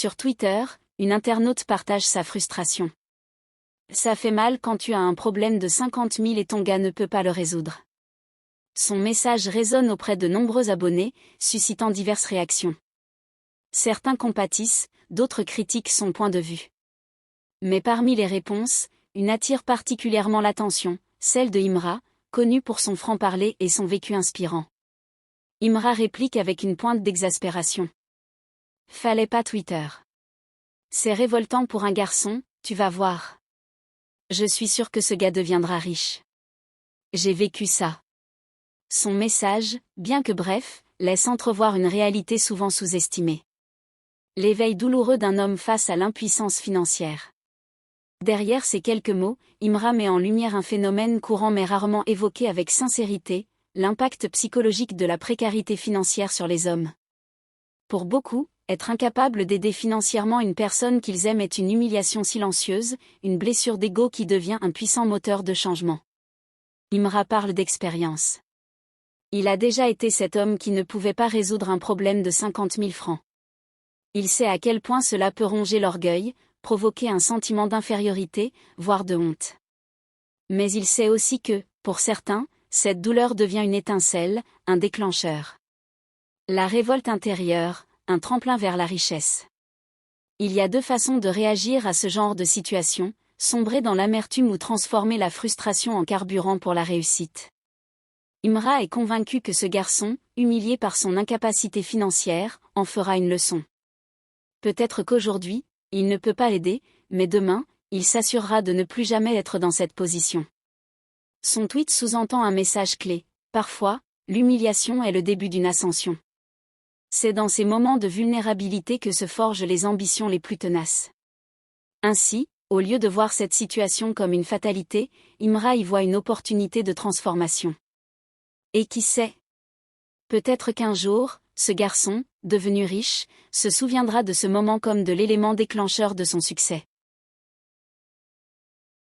Sur Twitter, une internaute partage sa frustration. Ça fait mal quand tu as un problème de 50 000 et ton gars ne peut pas le résoudre. Son message résonne auprès de nombreux abonnés, suscitant diverses réactions. Certains compatissent, d'autres critiquent son point de vue. Mais parmi les réponses, une attire particulièrement l'attention, celle de Imra, connue pour son franc-parler et son vécu inspirant. Imra réplique avec une pointe d'exaspération. Fallait pas Twitter. C'est révoltant pour un garçon, tu vas voir. Je suis sûre que ce gars deviendra riche. J'ai vécu ça. Son message, bien que bref, laisse entrevoir une réalité souvent sous-estimée. L'éveil douloureux d'un homme face à l'impuissance financière. Derrière ces quelques mots, Imra met en lumière un phénomène courant mais rarement évoqué avec sincérité, l'impact psychologique de la précarité financière sur les hommes. Pour beaucoup, être incapable d'aider financièrement une personne qu'ils aiment est une humiliation silencieuse, une blessure d'ego qui devient un puissant moteur de changement. Imra parle d'expérience. Il a déjà été cet homme qui ne pouvait pas résoudre un problème de 50 000 francs. Il sait à quel point cela peut ronger l'orgueil, provoquer un sentiment d'infériorité, voire de honte. Mais il sait aussi que, pour certains, cette douleur devient une étincelle, un déclencheur. La révolte intérieure, un tremplin vers la richesse. Il y a deux façons de réagir à ce genre de situation, sombrer dans l'amertume ou transformer la frustration en carburant pour la réussite. Imra est convaincu que ce garçon, humilié par son incapacité financière, en fera une leçon. Peut-être qu'aujourd'hui, il ne peut pas l'aider, mais demain, il s'assurera de ne plus jamais être dans cette position. Son tweet sous-entend un message clé. Parfois, l'humiliation est le début d'une ascension. C'est dans ces moments de vulnérabilité que se forgent les ambitions les plus tenaces. Ainsi, au lieu de voir cette situation comme une fatalité, Imra y voit une opportunité de transformation. Et qui sait? Peut-être qu'un jour, ce garçon, devenu riche, se souviendra de ce moment comme de l'élément déclencheur de son succès.